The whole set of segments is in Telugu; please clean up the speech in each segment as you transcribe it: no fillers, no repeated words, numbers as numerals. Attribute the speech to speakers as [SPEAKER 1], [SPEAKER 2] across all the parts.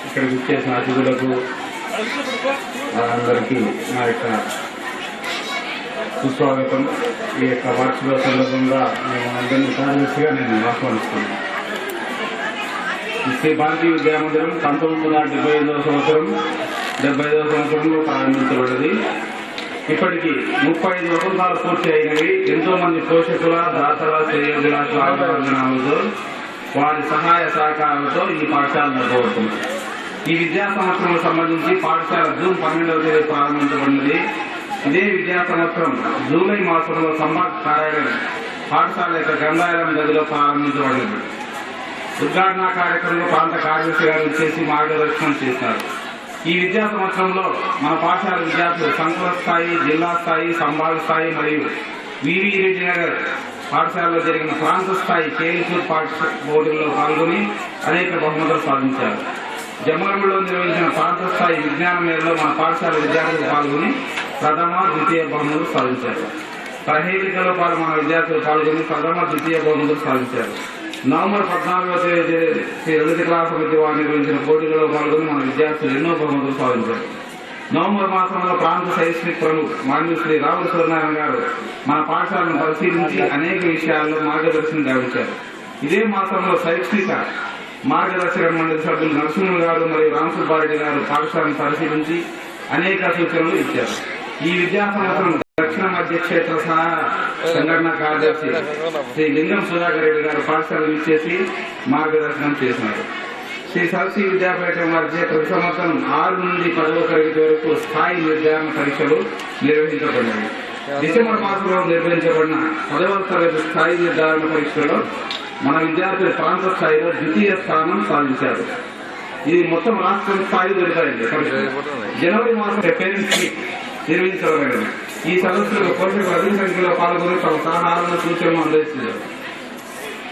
[SPEAKER 1] ఇక్కడ విచ్చేసిన అతిథులకు అందరికీ నా యొక్క సుస్వాగతం. ఈ యొక్క వార్షిక సందర్భంగా మేము అందరినీ కార్యదర్శిగా నేను ఆహ్వానిస్తున్నాను. శ్రీ భారతీయ విద్యామందిరం 1975వ సంవత్సరంలో ప్రారంభించబడింది. ఇప్పటికీ 35 వసంతాలు పూర్తి అయినవి. ఎంతో మంది పోషకుల, దాతల, శ్రేయోభిలాషులతో వారి సహాయ సహకారాలతో ఈ పాఠశాల నడపబడుతుంది. ఈ విద్యా సంవత్సరం సంబంధించి పాఠశాల జూన్ 12వ తేదీ ప్రారంభించబడినది. ఇదే విద్యా సంవత్సరం జూలై మాసంలో సంవాద్ కార్యాలయం పాఠశాల యొక్క గ్రంథాలయం గదిలో ప్రారంభించబడింది. ఉద్ఘాటన కార్యక్రమంలో ప్రాంత కార్యదర్శి గారు చేసి మార్గదర్శనం చేశారు. ఈ విద్యా సంవత్సరంలో మన పాఠశాల విద్యార్థులు సంకుల స్థాయి, జిల్లా స్థాయి, సంభాగ స్థాయి మరియు వివి రెడ్డి నగర్ పాఠశాలలో జరిగిన ప్రాంత స్థాయి కేఎల్సూర్ పోటీల్లో పాల్గొని అనేక బహుమతులు సాధించారు. జమ్మలమూడిలో నిర్వహించిన ప్రాంత స్థాయి విజ్ఞాన మేళలో మన పాఠశాల విద్యార్థులు పాల్గొని ప్రథమ, ద్వితీయ బహుమతులు సాధించారు. ప్రహేళికలో మన విద్యార్థులు పాల్గొని ప్రథమ, ద్వితీయ బహుమతులు సాధించారు. నవంబర్ 14వ తేదీ శ్రీ లలిత కళా సమితి వారు నిర్వహించిన పోటీలలో పాల్గొని మన విద్యార్థులు ఎన్నో బహుమతులు సాధించారు. నవంబర్ మాసంలో ప్రాంత సైస్మిక్ ప్రముఖ మాన్యు శ్రీ రావుల సూర్యనారాయణ గారు మన పాఠశాలను పరిశీలించి అనేక విషయాల్లో మార్గదర్శనం గావించారు. ఇదే మాసంలో శైక్షణిక మార్గదర్శక మండలి సభ్యులు నరసింహ గారు మరియు రామసుబ్బారెడ్డి గారు పాఠశాలను పరిశీలించి అనేక సూచనలు ఇచ్చారు. ఈ విద్యా సంవత్సరం దక్షిణ మధ్య క్షేత్ర సంఘటన కార్యదర్శి శ్రీ లింగం సుధాకర్ రెడ్డి గారు పాఠశాలను ఇచ్చేసి మార్గదర్శనం చేసినారు. శ్రీ సరస్వతి విద్యాపీఠం వారిచే ప్రతి సంవత్సరం 6 నుండి 10వ తరగతి వరకు స్థాయి నిర్ధారణ పరీక్షలు నిర్వహించబడినాయి. డిసెంబర్ మాసంలో నిర్వహించబడిన 10వ తరగతి స్థాయి నిర్ధారణ పరీక్షలో మన విద్యార్థులు ప్రాంత స్థాయిలో ద్వితీయ స్థానం సాధించారు. ఇది మొత్తం రాష్ట్రం స్థాయి దొరికాయండి. జనవరి మాసం పేరెంట్స్ కి నిర్వహించబడినది. ఈ సదస్సులో పోషకులు అధిక సంఖ్యలో పాల్గొని తమ సలహాలను, సూచనలు అందిస్తున్నారు.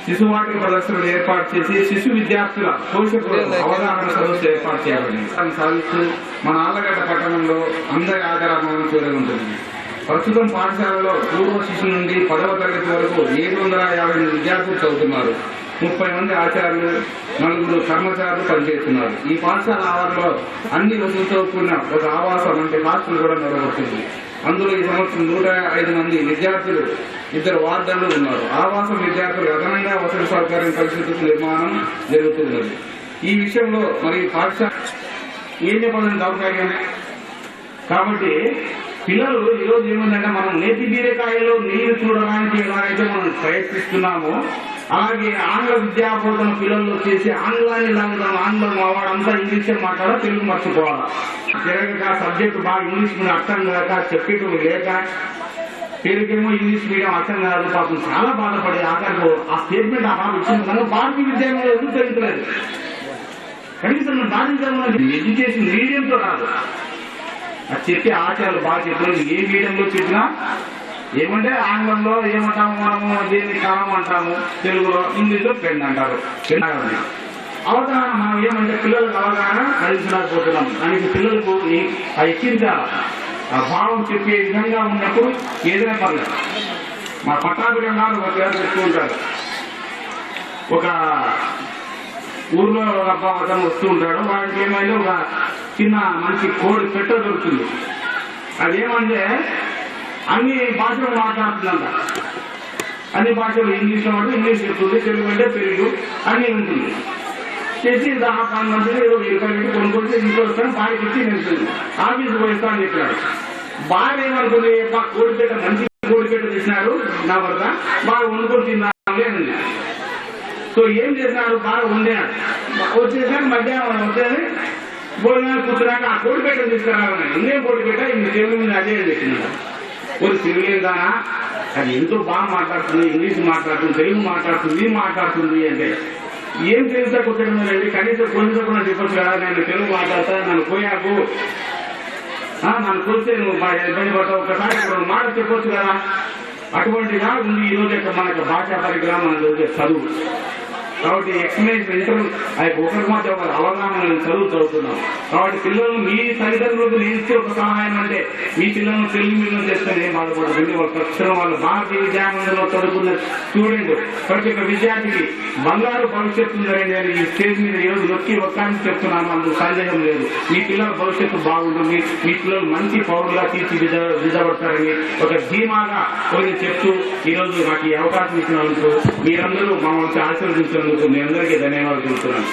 [SPEAKER 1] శిశువాటిక ప్రదర్శనలు ఏర్పాటు చేసి శిశు విద్యార్థుల పోషకుల అవగాహన సదస్సు ఏర్పాటు చేయబడింది. సాధిస్తూ మన ఆళ్లగడ్డ పట్టణంలో అందరి ఆదరణ చూడగలుగుతుంది. ప్రస్తుతం పాఠశాలలో పూర్వ శిశు నుండి 10వ తరగతి వరకు 750 విద్యార్థులు చదువుతున్నారు. 30 మంది ఆచార్యులు, 4 కర్మచారులు పనిచేస్తున్నారు. ఈ పాఠశాల ఆవరణలో అన్ని వసతులతో కూడిన ఒక ఆవాసం అంటే హాస్టల్ కూడా నెలకొడుతుంది. అందులో ఈ సంవత్సరం 105 మంది విద్యార్థులు, 2 వార్డర్లు ఉన్నారు. ఆవాసం విద్యార్థులు అదనంగా వసతి సౌకర్యం పరిస్థితుల నిర్మాణం జరుగుతున్నది. ఈ విషయంలో మరి పాఠశాల ఏం చెప్పాలని దౌర్భాగ్యమే. కాబట్టి పిల్లలు ఈరోజు ఏముందంటే మనం నేతి బీరకాయలో నీరు చూడడానికి ఎలాగైతే మనం ప్రయత్నిస్తున్నామో అలాగే ఆంగ్ల విద్యా బోధన పిల్లలు చేసి ఆంగ్లాన్ని ఆంగ్లం వాడంతా ఇంగ్లీష్ మాట్లాడ తెలుగు మర్చిపోవాలా. జరగక సబ్జెక్టు బాగా ఇంగ్లీష్ మీడియం అర్థం కాక చెప్పేటప్పుడు లేక పేరుకేమో ఇంగ్లీష్ మీడియం అర్థం కాదు. పాపం చాలా బాధపడి ఆఖరికి ఆ స్టేట్మెంట్ ఆ బాగా ఇచ్చిన భారతీయ విద్యాలయంలో ఎందుకు తెలుగులేదు. కనీసం భారతీయ ఎడ్యుకేషన్ మీడియంతో రాదు. అది చెప్పి ఆచార్యులు బాగా చెప్పలేదు. ఏ మీడియంలో చెప్పినా ఏమంటే ఆంగ్లంలో ఏమంటాము మనము దీన్ని కాలం అంటాము, తెలుగులో ఇంగ్లీష్లో పెన్ అంటారు. అవగాహన మనం ఏమంటే పిల్లలకు అవగాహన కలిసిపోతున్నాం. దానికి పిల్లలకు ఆ ఎక్కించాలి. ఆ భావం చెప్పే విధంగా ఉన్నప్పుడు ఏదైనా పర్లేదు. మా పట్టాభిరంగాలు ఒక పేరు చెప్తూ ఉంటారు. ఒక ఊర్లో ఒక అబ్బాయి వస్తూ ఉంటాడు. వాడికి ఏమైనా ఒక చిన్న మంచి కోడి పెట్ట దొరుకుతుంది. అదేమంటే అన్ని భాషలు మాట్లాడుతుందంట. అన్ని భాషలు ఇంగ్లీష్లో అంటే ఇంగ్లీష్ చెప్తుంది, తెలుగు అంటే తెలుగు అన్నీ ఉంటుంది. చేసి 10 మంది 20 రూపాయలు పెట్టి కొనుక్కొచ్చి ఇంట్లో వస్తాను బాగా ఇచ్చి నేను ఆఫీస్ పోయిస్తా అని చెప్పాడు. బాగా ఏమనుకుంది, కోడిపేట మంచి కోడిపేట తీసినాడు నా భర్త, బాగా వండుకొని తిన్నాను అని. సో ఏం చేసినాడు, బాగా వండినాడు. వచ్చేసాక మధ్యాహ్నం వచ్చేది భోజనాలు కూర్చున్నాక ఆ కోడిపేట తీసుకురావాలని. ఇంకేం కోడిపేట ఇంక తెలుగు మీద అదే చెప్పినాడు. ఒక తెలుగుదానా అది ఎంతో బాగా మాట్లాడుతుంది, ఇంగ్లీష్ మాట్లాడుతుంది, తెలుగు మాట్లాడుతుంది మాట్లాడుతుంది అంటే ఏం తెలుసా కుట్టడం కనీసం కొంచెం కూడా చెప్పచ్చు కదా. నేను తెలుగు మాట్లాడతా, నన్ను పోయాకు నన్ను కొలిస్తే నువ్వు ఇబ్బంది పడతావు, ఒకసారి ఇప్పుడు మాట చెప్పొచ్చు కదా. అటువంటిగా ఉంది ఈరోజు మనకు భాషా పరిగ్రహం మన చదువు. కాబట్టి ఎక్స్ప్లెనేషన్ ఇంటర్ ఒకరి మధ్య ఒక అవగాహన చదువుతున్నాం. కాబట్టి పిల్లలు మీ తల్లిదండ్రులకు నేర్చే ఒక సహాయం అంటే మీ పిల్లలను తెలుగు మీడియం చేస్తే ఏం బాధపడుతుంది. ఒక అక్షరం వాళ్ళు భారతీయ విద్యామందిలో చదువుకున్న స్టూడెంట్ ప్రతి ఒక్క విద్యార్థికి బంగారు భవిష్యత్తు ఉందని నేను ఈ స్టేజ్ మీద ఈరోజు నొక్కి ఒక్కరికి చెప్తున్నాను. అందుకు సందేహం లేదు. మీ పిల్లల భవిష్యత్తు బాగుంటుంది, మీ పిల్లలు మంచి పౌరులుగా తీర్చిదిద్దబడతారని ఒక ధీమాగా కొన్ని చెప్తూ ఈరోజు నాకు ఈ అవకాశం ఇచ్చినందుకు మీరందరూ మమ్మల్ని ఆశీర్వదించినందుకు మీ అందరికీ ధన్యవాదాలు చెబుతున్నాను.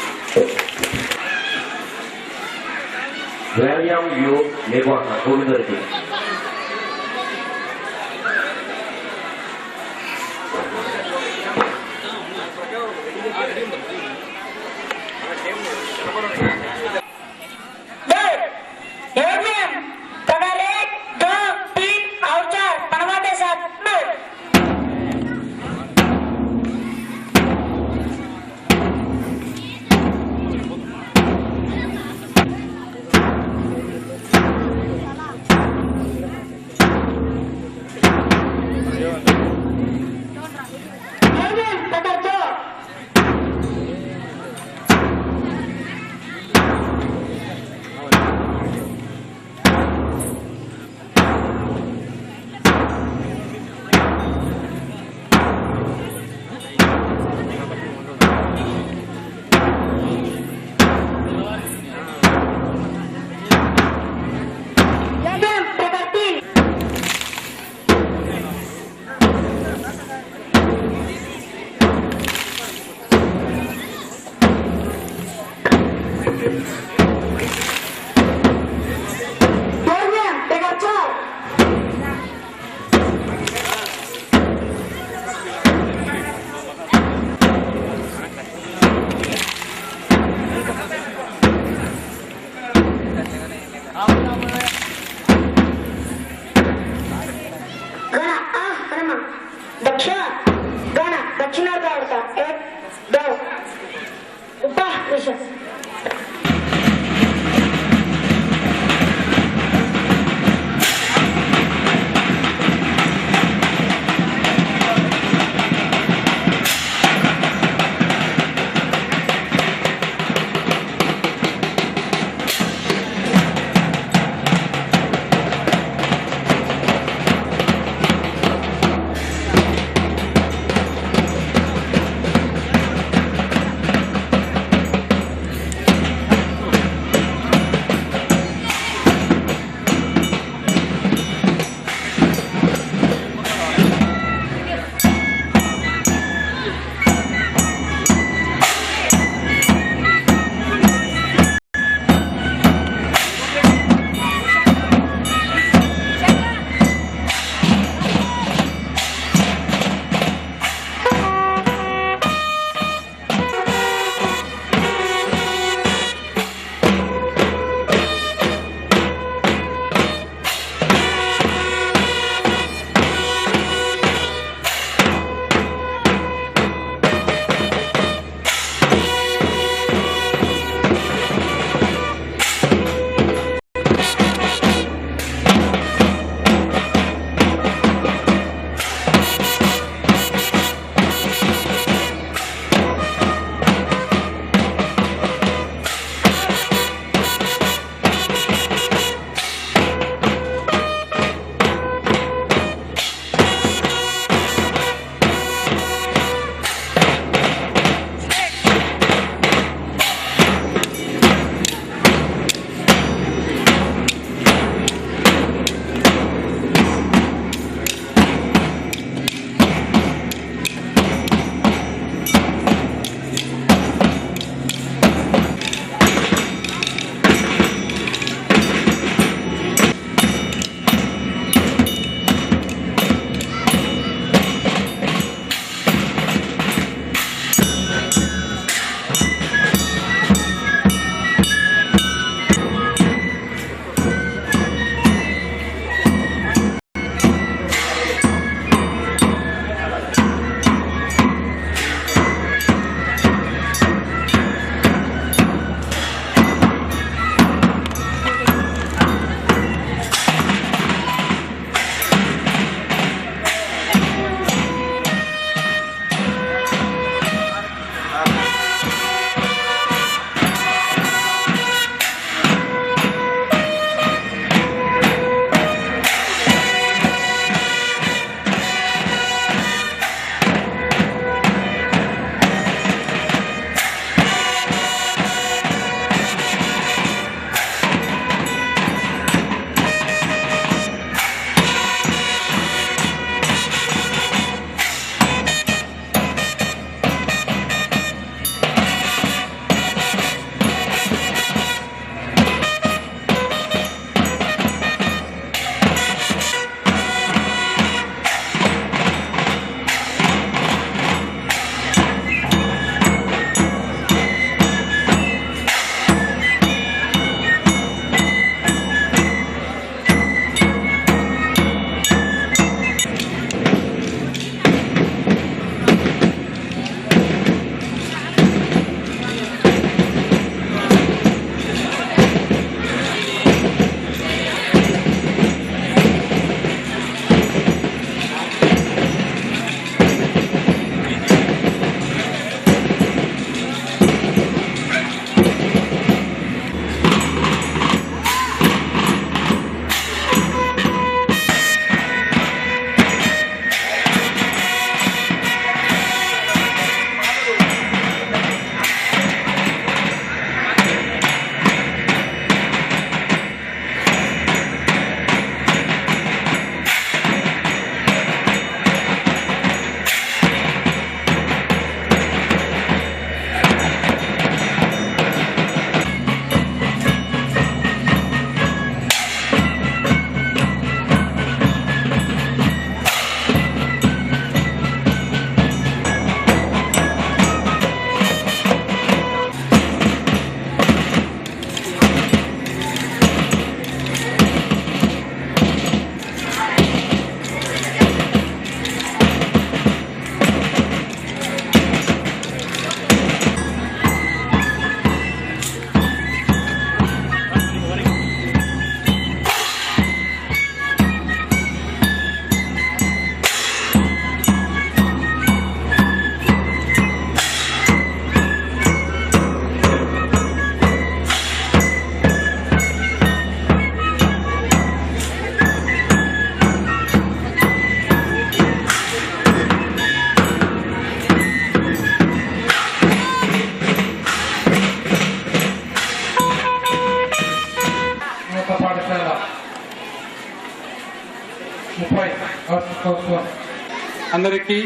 [SPEAKER 2] అందరికీ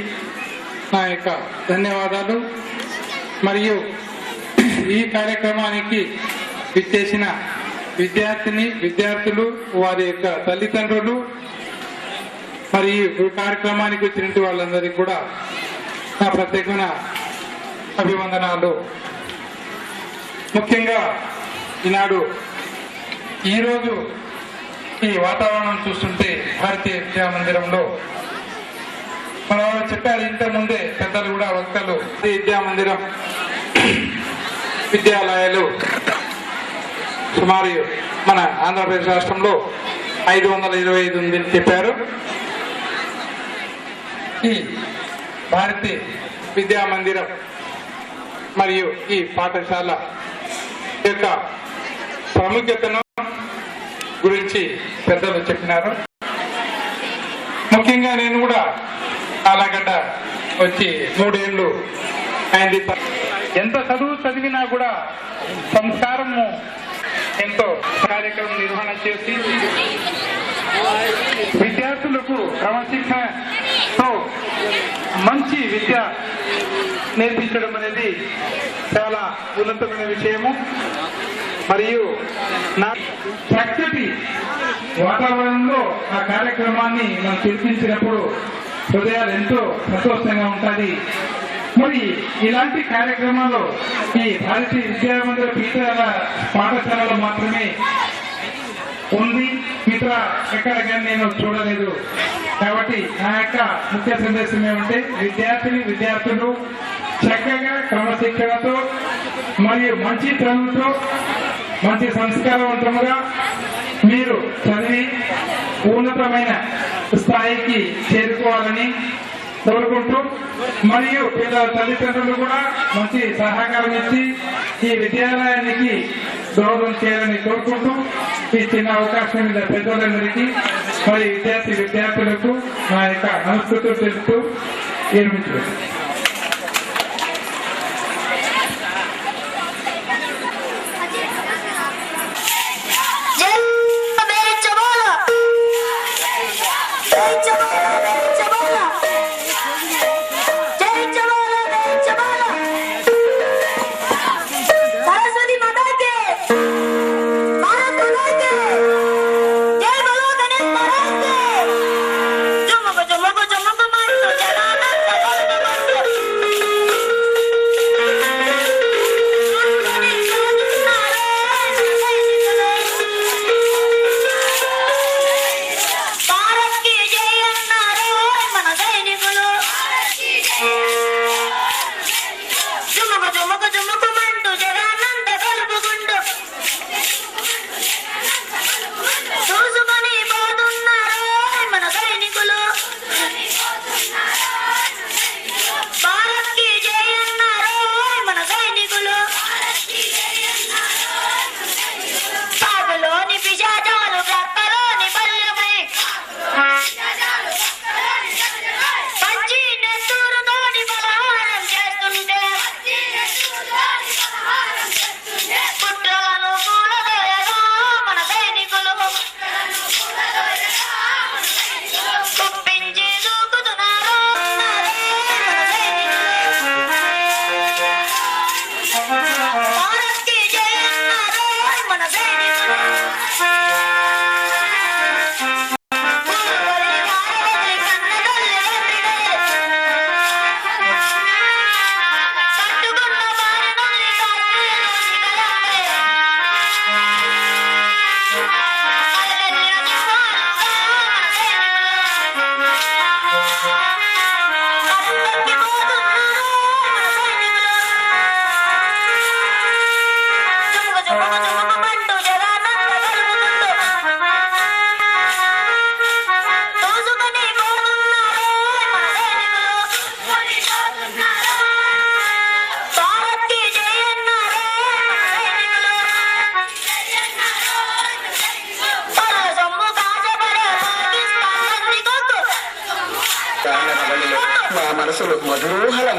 [SPEAKER 2] నా యొక్క ధన్యవాదాలు. మరియు ఈ కార్యక్రమానికి విచ్చేసిన విద్యార్థులు, వారి యొక్క తల్లిదండ్రులు, మరియు ఈ కార్యక్రమానికి వచ్చిన వాళ్ళందరికీ కూడా నా ప్రత్యేకమైన అభివందనాలు. ముఖ్యంగా ఈరోజు ఈ వాతావరణం చూస్తుంటే భారతీయ విద్యా మందిరంలో మన వాళ్ళు చెప్పారు ఇంతకుముందే పెద్దలు కూడా వక్తలు, విద్యా మందిరం విద్యాలయాలు సుమారు మన ఆంధ్రప్రదేశ్ రాష్ట్రంలో 525 ఉందని చెప్పారు. ఈ భారతీయ విద్యా మందిరం మరియు ఈ పాఠశాల యొక్క ప్రాముఖ్యతను గురించి పెద్దలు చెప్పినారు. ముఖ్యంగా నేను కూడా ఆలగడ్డ వచ్చి 3 ఏళ్ళు అయింది. ఎంత చదివినా కూడా సంస్కారము ఎంతో కార్యక్రమం నిర్వహణ చేసి విద్యార్థులకు క్రమశిక్షణతో మంచి విద్య నేర్పించడం అనేది చాలా ఉన్నతమైన విషయము. మరియు నా చక్కటి వాతావరణంలో ఆ కార్యక్రమాన్ని మనం చూపించినప్పుడు హృదయాలు ఎంతో సంతోషంగా ఉంటుంది. మరి ఇలాంటి కార్యక్రమాలు ఈ భారతీయ విద్యా మందిర పీఠాల పాఠశాలలో మాత్రమే ఉంది, మిత్ర ఎక్కడ కానీ నేను చూడలేదు. కాబట్టి నా యొక్క ముఖ్య సందేశం ఏమంటే విద్యార్థులు చక్కగా క్రమశిక్షణతో మరియు మంచి చదువుతో మంచి సంస్కారవంతముగా మీరు చదివి ఉన్నతమైన స్థాయికి చేరుకోవాలని కోరుకుంటూ, మరియు పిల్లల తల్లిదండ్రులు కూడా మంచి సహకారం ఇచ్చి ఈ విద్యాలయానికి దోహదం చేయాలని కోరుకుంటూ, ఈ చిన్న అవకాశం మీద పెద్దలందరికీ మరి విద్యార్థులకు నా యొక్క నమస్కృతులు తెలుపుతూ నిర్మించారు.
[SPEAKER 3] మనసులు మధురోహల